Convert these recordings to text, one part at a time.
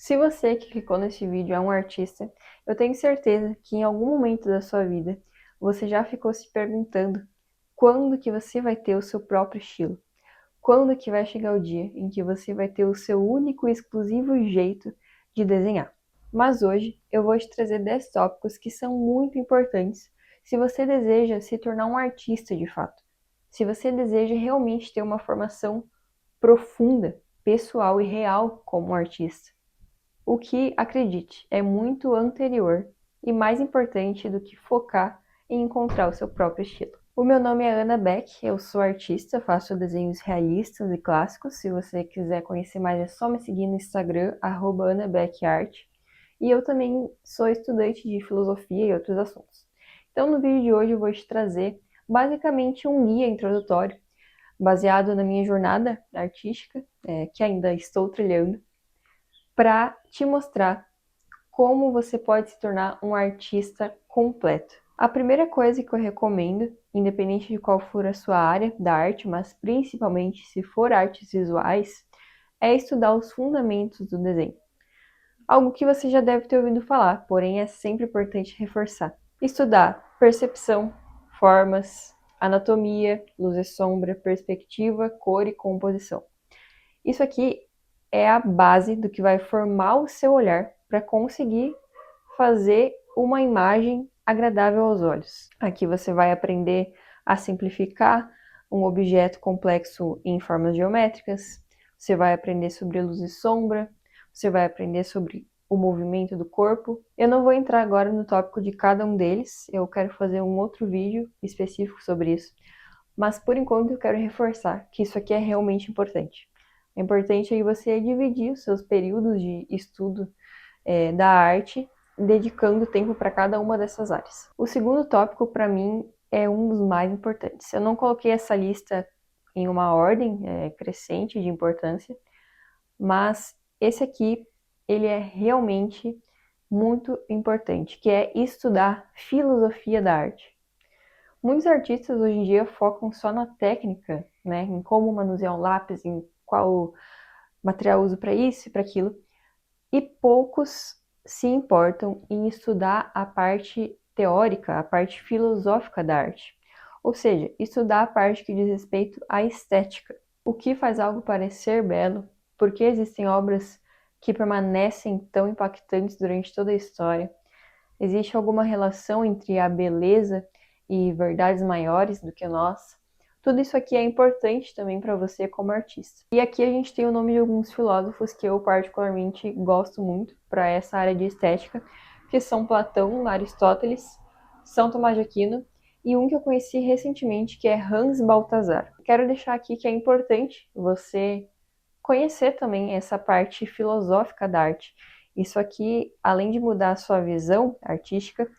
Se você que clicou nesse vídeo é um artista, eu tenho certeza que em algum momento da sua vida você já ficou se perguntando quando que você vai ter o seu próprio estilo, quando que vai chegar o dia em que você vai ter o seu único e exclusivo jeito de desenhar. Mas hoje eu vou te trazer 10 tópicos que são muito importantes se você deseja se tornar um artista de fato, se você deseja realmente ter uma formação profunda, pessoal e real como um artista. O que, acredite, é muito anterior e mais importante do que focar em encontrar o seu próprio estilo. O meu nome é Ana Beck, eu sou artista, faço desenhos realistas e clássicos. Se você quiser conhecer mais, é só me seguir no Instagram, @AnaBeckArt. E eu também sou estudante de filosofia e outros assuntos. Então, no vídeo de hoje eu vou te trazer basicamente um guia introdutório, baseado na minha jornada artística, que ainda estou trilhando, para te mostrar como você pode se tornar um artista completo. A primeira coisa que eu recomendo, independente de qual for a sua área da arte, mas principalmente se for artes visuais, é estudar os fundamentos do desenho. Algo que você já deve ter ouvido falar, porém é sempre importante reforçar. Estudar percepção, formas, anatomia, luz e sombra, perspectiva, cor e composição. Isso aqui é a base do que vai formar o seu olhar para conseguir fazer uma imagem agradável aos olhos. Aqui você vai aprender a simplificar um objeto complexo em formas geométricas, você vai aprender sobre luz e sombra, você vai aprender sobre o movimento do corpo. Eu não vou entrar agora no tópico de cada um deles, eu quero fazer um outro vídeo específico sobre isso, mas por enquanto eu quero reforçar que isso aqui é realmente importante. É importante aí você dividir os seus períodos de estudo da arte, dedicando tempo para cada uma dessas áreas. O segundo tópico, para mim, é um dos mais importantes. Eu não coloquei essa lista em uma ordem crescente de importância, mas esse aqui, ele é realmente muito importante, que é estudar filosofia da arte. Muitos artistas hoje em dia focam só na técnica, né, em como manusear um lápis, em qual material uso para isso e para aquilo, e poucos se importam em estudar a parte teórica, a parte filosófica da arte. Ou seja, estudar a parte que diz respeito à estética. O que faz algo parecer belo, por que existem obras que permanecem tão impactantes durante toda a história, existe alguma relação entre a beleza e verdades maiores do que nós? Tudo isso aqui é importante também para você como artista. E aqui a gente tem o nome de alguns filósofos que eu particularmente gosto muito para essa área de estética, que são Platão, Aristóteles, São Tomás de Aquino e um que eu conheci recentemente, que é Hans Balthasar. Quero deixar aqui que é importante você conhecer também essa parte filosófica da arte. Isso aqui, além de mudar a sua visão artística,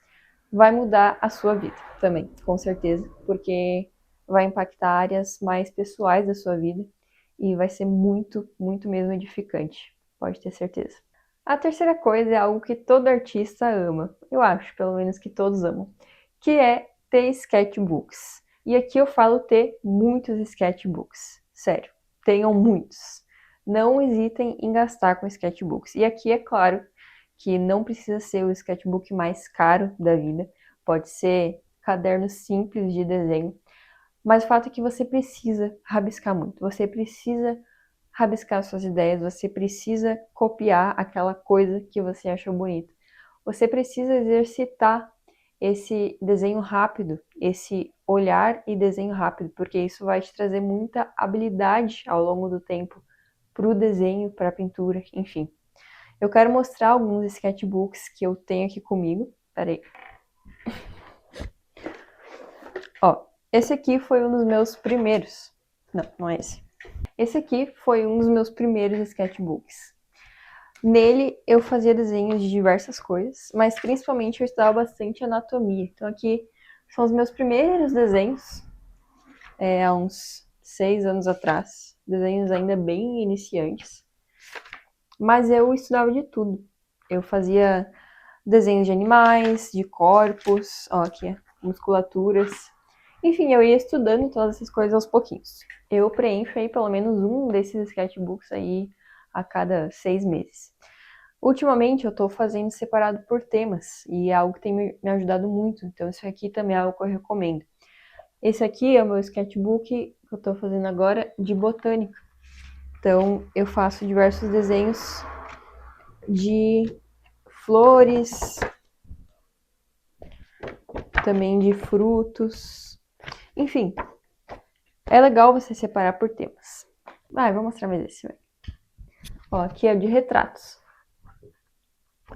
vai mudar a sua vida também, com certeza, porque vai impactar áreas mais pessoais da sua vida e vai ser muito, muito mesmo edificante, pode ter certeza. A terceira coisa é algo que todo artista ama, eu acho, pelo menos que todos amam, que é ter sketchbooks. E aqui eu falo ter muitos sketchbooks, sério, tenham muitos. Não hesitem em gastar com sketchbooks. E aqui é claro que não precisa ser o sketchbook mais caro da vida, pode ser cadernos simples de desenho, mas o fato é que você precisa rabiscar muito, você precisa rabiscar suas ideias, você precisa copiar aquela coisa que você achou bonita. Você precisa exercitar esse desenho rápido, esse olhar e desenho rápido, porque isso vai te trazer muita habilidade ao longo do tempo para o desenho, para a pintura, enfim. Eu quero mostrar alguns sketchbooks que eu tenho aqui comigo. Peraí. Ó, esse aqui foi um dos meus primeiros. Não, não é esse. Esse aqui foi um dos meus primeiros sketchbooks. Nele eu fazia desenhos de diversas coisas, mas principalmente eu estudava bastante anatomia. Então aqui são os meus primeiros desenhos, há uns 6 anos atrás. Desenhos ainda bem iniciantes. Mas eu estudava de tudo. Eu fazia desenhos de animais, de corpos, ó, aqui, musculaturas. Enfim, eu ia estudando todas essas coisas aos pouquinhos. Eu preencho aí pelo menos um desses sketchbooks aí a cada 6 meses. Ultimamente eu estou fazendo separado por temas e é algo que tem me ajudado muito, então isso aqui também é algo que eu recomendo. Esse aqui é o meu sketchbook que eu estou fazendo agora de botânica. Então eu faço diversos desenhos de flores, também de frutos, enfim. É legal você separar por temas. Vou mostrar mais esse. Ó, aqui é de retratos.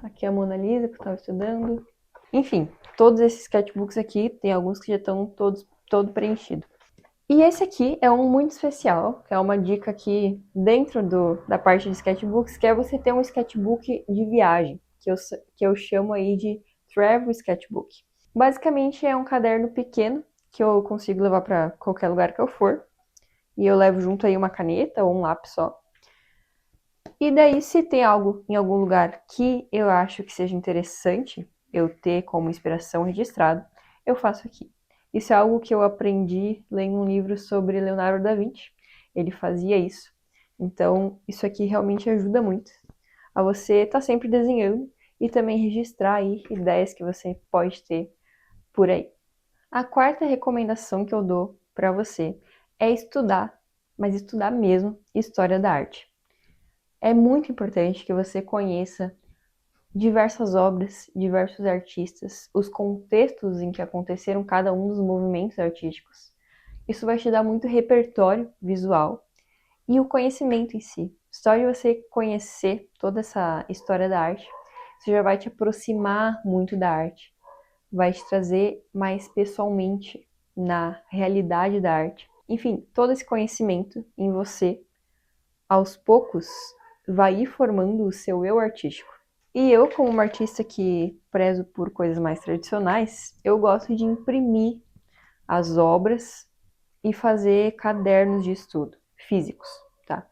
Aqui é a Mona Lisa que eu estava estudando. Enfim, todos esses sketchbooks aqui, tem alguns que já estão todo preenchido. E esse aqui é um muito especial, que é uma dica aqui dentro da parte de sketchbooks, que é você ter um sketchbook de viagem, que eu chamo aí de travel sketchbook. Basicamente é um caderno pequeno que eu consigo levar para qualquer lugar que eu for. E eu levo junto aí uma caneta ou um lápis só. E daí, se tem algo em algum lugar que eu acho que seja interessante eu ter como inspiração registrado, eu faço aqui. Isso é algo que eu aprendi lendo um livro sobre Leonardo da Vinci. Ele fazia isso. Então, isso aqui realmente ajuda muito a você estar sempre desenhando e também registrar aí ideias que você pode ter por aí. A quarta recomendação que eu dou para você é estudar, mas estudar mesmo, história da arte. É muito importante que você conheça diversas obras, diversos artistas, os contextos em que aconteceram cada um dos movimentos artísticos. Isso vai te dar muito repertório visual e o conhecimento em si. Só de você conhecer toda essa história da arte, isso já vai te aproximar muito da arte, vai te trazer mais pessoalmente na realidade da arte. Enfim, todo esse conhecimento em você, aos poucos, vai ir formando o seu eu artístico. E eu, como uma artista que prezo por coisas mais tradicionais, eu gosto de imprimir as obras e fazer cadernos de estudo físicos, tá?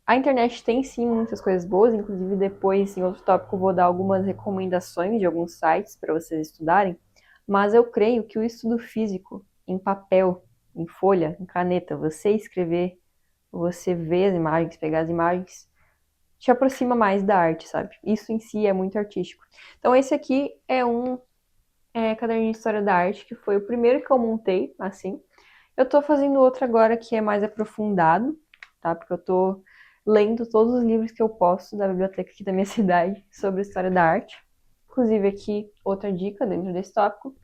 A internet tem sim muitas coisas boas, inclusive depois, em outro tópico, vou dar algumas recomendações de alguns sites para vocês estudarem, mas eu creio que o estudo físico, em papel, em folha, em caneta, você escrever, você ver as imagens, pegar as imagens, te aproxima mais da arte, sabe? Isso em si é muito artístico. Então esse aqui é um caderninho de história da arte, que foi o primeiro que eu montei, assim. Eu tô fazendo outro agora que é mais aprofundado, tá? Porque eu tô lendo todos os livros que eu posso da biblioteca aqui da minha cidade sobre história da arte. Inclusive aqui, outra dica dentro desse tópico,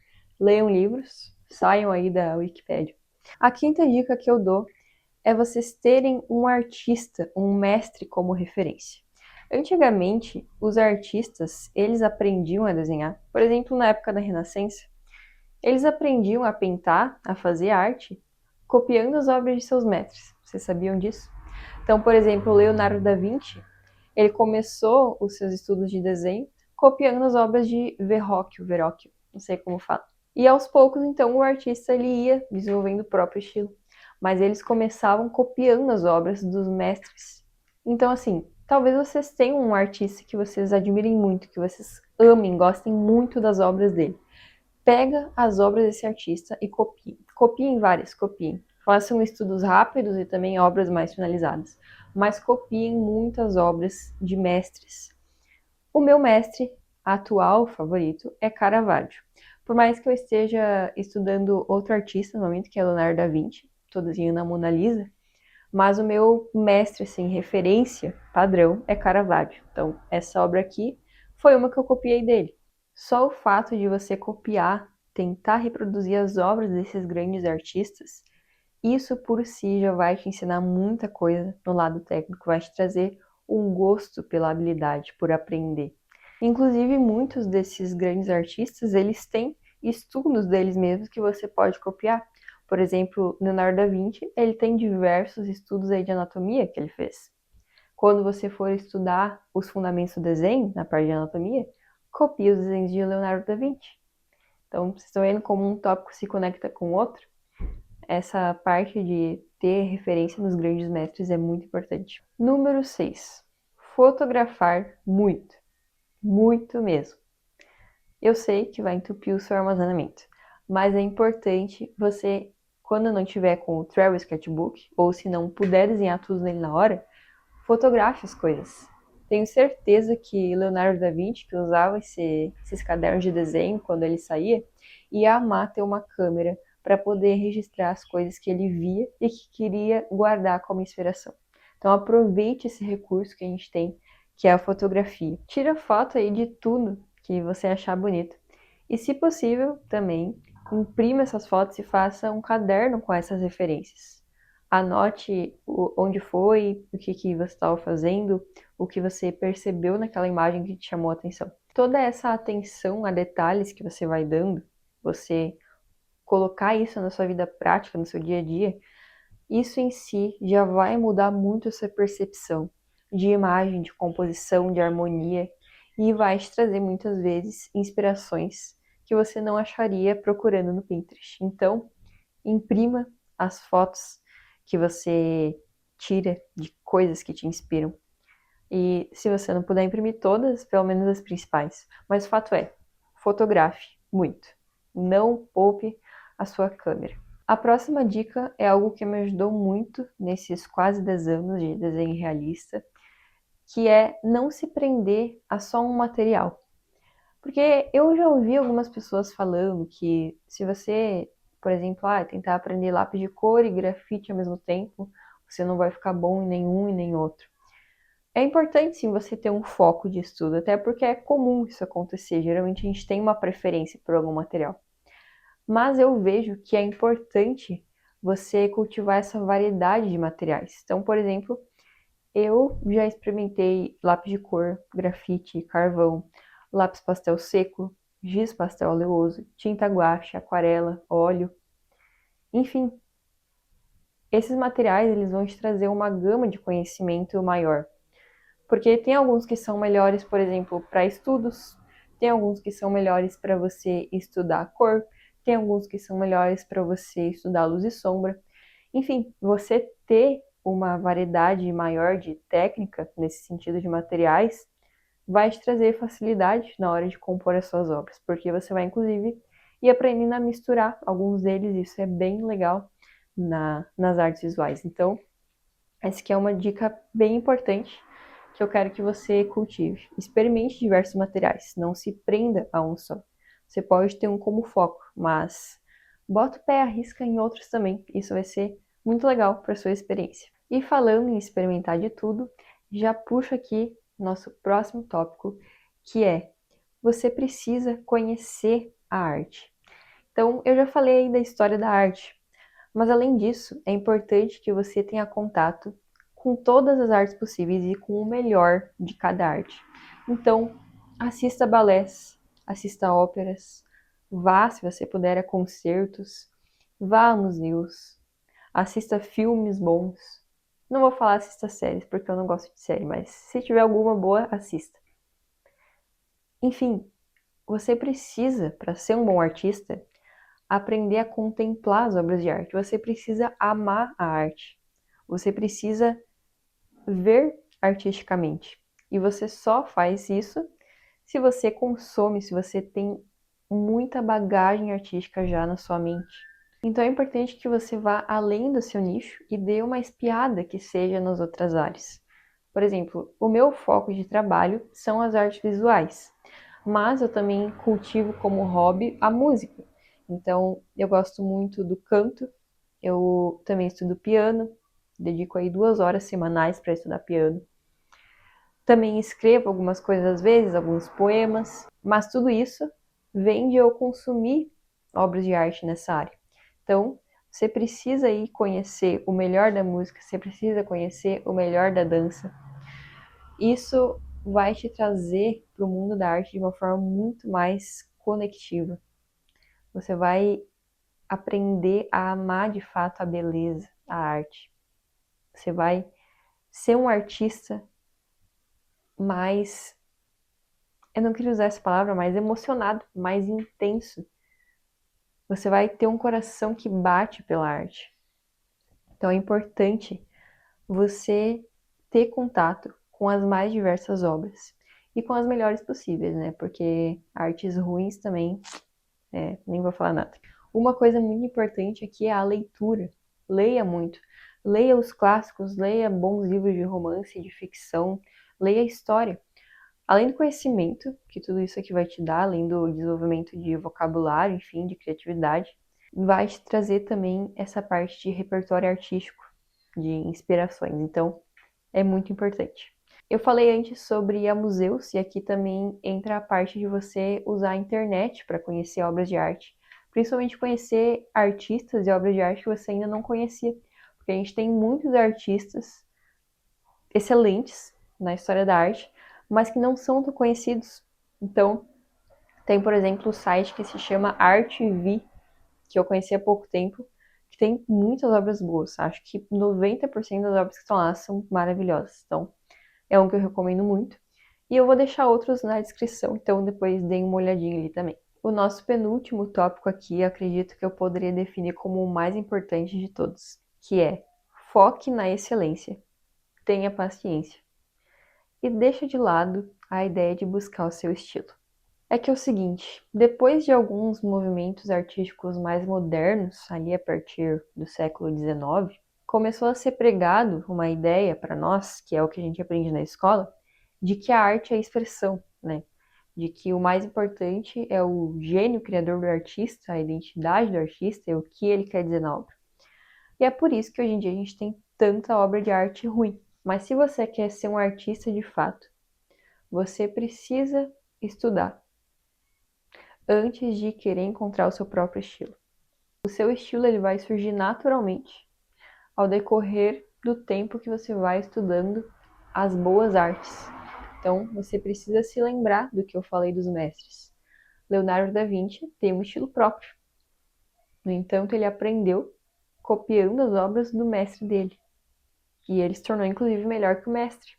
leiam livros, saiam aí da Wikipédia. A quinta dica que eu dou é vocês terem um artista, um mestre como referência. Antigamente, os artistas, eles aprendiam a desenhar. Por exemplo, na época da Renascença, eles aprendiam a pintar, a fazer arte, copiando as obras de seus mestres. Vocês sabiam disso? Então, por exemplo, Leonardo da Vinci, ele começou os seus estudos de desenho copiando as obras de Verrocchio, não sei como fala. E aos poucos, então, o artista ele ia desenvolvendo o próprio estilo. Mas eles começavam copiando as obras dos mestres. Então, assim, talvez vocês tenham um artista que vocês admirem muito, que vocês amem, gostem muito das obras dele. Pega as obras desse artista e copie. Copiem várias, copiem. Façam estudos rápidos e também obras mais finalizadas. Mas copiem muitas obras de mestres. O meu mestre atual favorito é Caravaggio. Por mais que eu esteja estudando outro artista no momento, que é Leonardo da Vinci, estou desenhando a Mona Lisa, mas o meu mestre, assim, referência padrão é Caravaggio. Então, essa obra aqui foi uma que eu copiei dele. Só o fato de você copiar, tentar reproduzir as obras desses grandes artistas, isso por si já vai te ensinar muita coisa no lado técnico, vai te trazer um gosto pela habilidade, por aprender. Inclusive, muitos desses grandes artistas, eles têm estudos deles mesmos que você pode copiar. Por exemplo, Leonardo da Vinci, ele tem diversos estudos aí de anatomia que ele fez. Quando você for estudar os fundamentos do desenho, na parte de anatomia, copie os desenhos de Leonardo da Vinci. Então, vocês estão vendo como um tópico se conecta com o outro? Essa parte de ter referência nos grandes mestres é muito importante. Número 6. Fotografar muito. Muito mesmo. Eu sei que vai entupir o seu armazenamento, mas é importante você, quando não tiver com o Travel Sketchbook, ou se não puder desenhar tudo nele na hora, fotografe as coisas. Tenho certeza que Leonardo da Vinci, que usava esses cadernos de desenho quando ele saía, ia amar ter uma câmera para poder registrar as coisas que ele via e que queria guardar como inspiração. Então aproveite esse recurso que a gente tem, que é a fotografia. Tira foto aí de tudo que você achar bonito. E se possível, também imprima essas fotos e faça um caderno com essas referências. Anote onde foi, o que você estava fazendo, o que você percebeu naquela imagem que te chamou a atenção. Toda essa atenção a detalhes que você vai dando, você colocar isso na sua vida prática, no seu dia a dia, isso em si já vai mudar muito a sua percepção de imagem, de composição, de harmonia e vai te trazer muitas vezes inspirações que você não acharia procurando no Pinterest. Então, imprima as fotos que você tira de coisas que te inspiram. E se você não puder imprimir todas, pelo menos as principais. Mas o fato é, fotografe muito. Não poupe a sua câmera. A próxima dica é algo que me ajudou muito nesses quase 10 anos de desenho realista, que é não se prender a só um material. Porque eu já ouvi algumas pessoas falando que se você, por exemplo, tentar aprender lápis de cor e grafite ao mesmo tempo, você não vai ficar bom em nenhum e nem outro. É importante sim você ter um foco de estudo, até porque é comum isso acontecer. Geralmente a gente tem uma preferência por algum material. Mas eu vejo que é importante você cultivar essa variedade de materiais. Então, por exemplo, eu já experimentei lápis de cor, grafite, carvão, lápis pastel seco, giz pastel oleoso, tinta guache, aquarela, óleo. Enfim, esses materiais eles vão te trazer uma gama de conhecimento maior. Porque tem alguns que são melhores, por exemplo, para estudos, tem alguns que são melhores para você estudar a cor, tem alguns que são melhores para você estudar luz e sombra. Enfim, você ter uma variedade maior de técnica nesse sentido de materiais vai te trazer facilidade na hora de compor as suas obras, porque você vai inclusive ir aprendendo a misturar alguns deles, isso é bem legal nas artes visuais. Então, essa aqui é uma dica bem importante que eu quero que você cultive. Experimente diversos materiais, não se prenda a um só. Você pode ter um como foco, mas bota o pé à risca em outros também. Isso vai ser muito legal para sua experiência. E falando em experimentar de tudo, já puxo aqui nosso próximo tópico, que é você precisa conhecer a arte. Então, eu já falei aí da história da arte, mas além disso, é importante que você tenha contato com todas as artes possíveis e com o melhor de cada arte. Então, assista balés, assista óperas, vá, se você puder, a concertos, vá a museus, assista filmes bons. Não vou falar assista séries, porque eu não gosto de série, mas se tiver alguma boa, assista. Enfim, você precisa, para ser um bom artista, aprender a contemplar as obras de arte. Você precisa amar a arte. Você precisa ver artisticamente. E você só faz isso se você consome, se você tem muita bagagem artística já na sua mente. Então é importante que você vá além do seu nicho e dê uma espiada que seja nas outras áreas. Por exemplo, o meu foco de trabalho são as artes visuais, mas eu também cultivo como hobby a música. Então, eu gosto muito do canto, eu também estudo piano, dedico aí 2 horas semanais para estudar piano. Também escrevo algumas coisas às vezes, alguns poemas, mas tudo isso vem de eu consumir obras de arte nessa área. Então, você precisa aí conhecer o melhor da música, você precisa conhecer o melhor da dança. Isso vai te trazer para o mundo da arte de uma forma muito mais conectiva. Você vai aprender a amar de fato a beleza, a arte. Você vai ser um artista mais, eu não queria usar essa palavra, mais emocionado, mais intenso. Você vai ter um coração que bate pela arte. Então é importante você ter contato com as mais diversas obras e com as melhores possíveis, né? Porque artes ruins também, nem vou falar nada. Uma coisa muito importante aqui é a leitura. Leia muito. Leia os clássicos, leia bons livros de romance, de ficção. Leia história. Além do conhecimento, que tudo isso aqui vai te dar, além do desenvolvimento de vocabulário, enfim, de criatividade, vai te trazer também essa parte de repertório artístico, de inspirações. Então, é muito importante. Eu falei antes sobre ir a museus e aqui também entra a parte de você usar a internet para conhecer obras de arte. Principalmente conhecer artistas e obras de arte que você ainda não conhecia. Porque a gente tem muitos artistas excelentes na história da arte, mas que não são tão conhecidos. Então, tem, por exemplo, o site que se chama ArtV, que eu conheci há pouco tempo, que tem muitas obras boas. Acho que 90% das obras que estão lá são maravilhosas. Então, é um que eu recomendo muito. E eu vou deixar outros na descrição, então depois deem uma olhadinha ali também. O nosso penúltimo tópico aqui, acredito que eu poderia definir como o mais importante de todos, que é foque na excelência, tenha paciência e deixa de lado a ideia de buscar o seu estilo. É que é o seguinte, depois de alguns movimentos artísticos mais modernos, ali a partir do século XIX, começou a ser pregado uma ideia para nós, que é o que a gente aprende na escola, de que a arte é a expressão, né? De que o mais importante é o gênio criador do artista, a identidade do artista e o que ele quer dizer na obra. E é por isso que hoje em dia a gente tem tanta obra de arte ruim. Mas se você quer ser um artista de fato, você precisa estudar antes de querer encontrar o seu próprio estilo. O seu estilo ele vai surgir naturalmente ao decorrer do tempo que você vai estudando as boas artes. Então, você precisa se lembrar do que eu falei dos mestres. Leonardo da Vinci tem um estilo próprio. No entanto, ele aprendeu copiando as obras do mestre dele. E ele se tornou, inclusive, melhor que o mestre.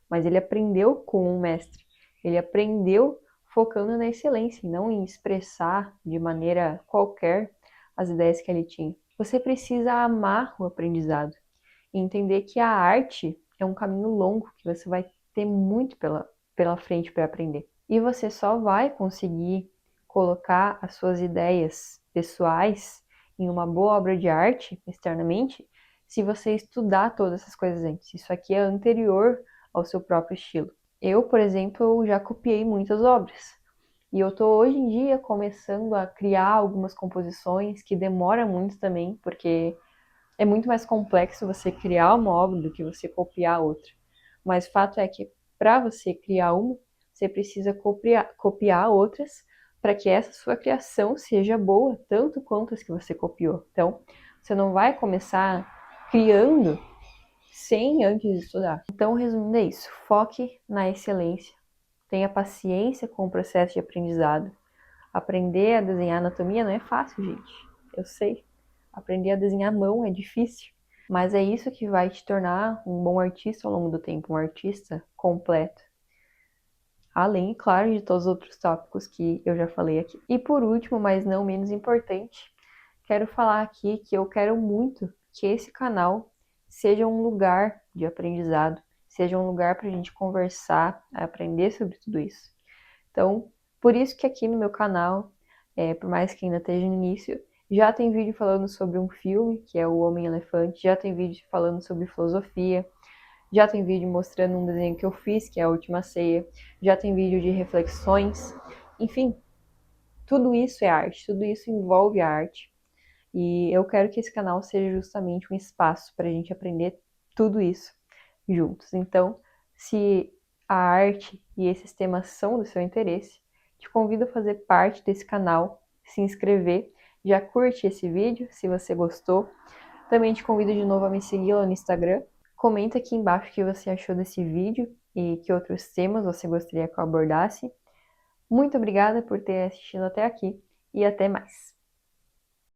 Mas ele aprendeu com o mestre. Ele aprendeu focando na excelência, e não em expressar de maneira qualquer as ideias que ele tinha. Você precisa amar o aprendizado e entender que a arte é um caminho longo, que você vai ter muito pela frente para aprender. E você só vai conseguir colocar as suas ideias pessoais em uma boa obra de arte externamente se você estudar todas essas coisas antes. Isso aqui é anterior ao seu próprio estilo. Eu, por exemplo, já copiei muitas obras. E eu tô hoje em dia começando a criar algumas composições que demora muito também, porque é muito mais complexo você criar uma obra do que você copiar outra. Mas o fato é que para você criar uma, você precisa copiar outras para que essa sua criação seja boa, tanto quanto as que você copiou. Então, você não vai começar criando sem antes estudar. Então, resumindo é isso. Foque na excelência. Tenha paciência com o processo de aprendizado. Aprender a desenhar anatomia não é fácil, gente. Eu sei. Aprender a desenhar à mão é difícil. Mas é isso que vai te tornar um bom artista ao longo do tempo, um artista completo. Além, claro, de todos os outros tópicos que eu já falei aqui. E por último, mas não menos importante, quero falar aqui que eu quero muito que esse canal seja um lugar de aprendizado, seja um lugar para a gente conversar, aprender sobre tudo isso. Então, por isso que aqui no meu canal, por mais que ainda esteja no início, já tem vídeo falando sobre um filme, que é O Homem-Elefante, já tem vídeo falando sobre filosofia, já tem vídeo mostrando um desenho que eu fiz, que é A Última Ceia, já tem vídeo de reflexões, enfim, tudo isso é arte, tudo isso envolve a arte. E eu quero que esse canal seja justamente um espaço para a gente aprender tudo isso juntos. Então, se a arte e esses temas são do seu interesse, te convido a fazer parte desse canal, se inscrever, já curte esse vídeo se você gostou. Também te convido de novo a me seguir lá no Instagram. Comenta aqui embaixo o que você achou desse vídeo e que outros temas você gostaria que eu abordasse. Muito obrigada por ter assistido até aqui e até mais.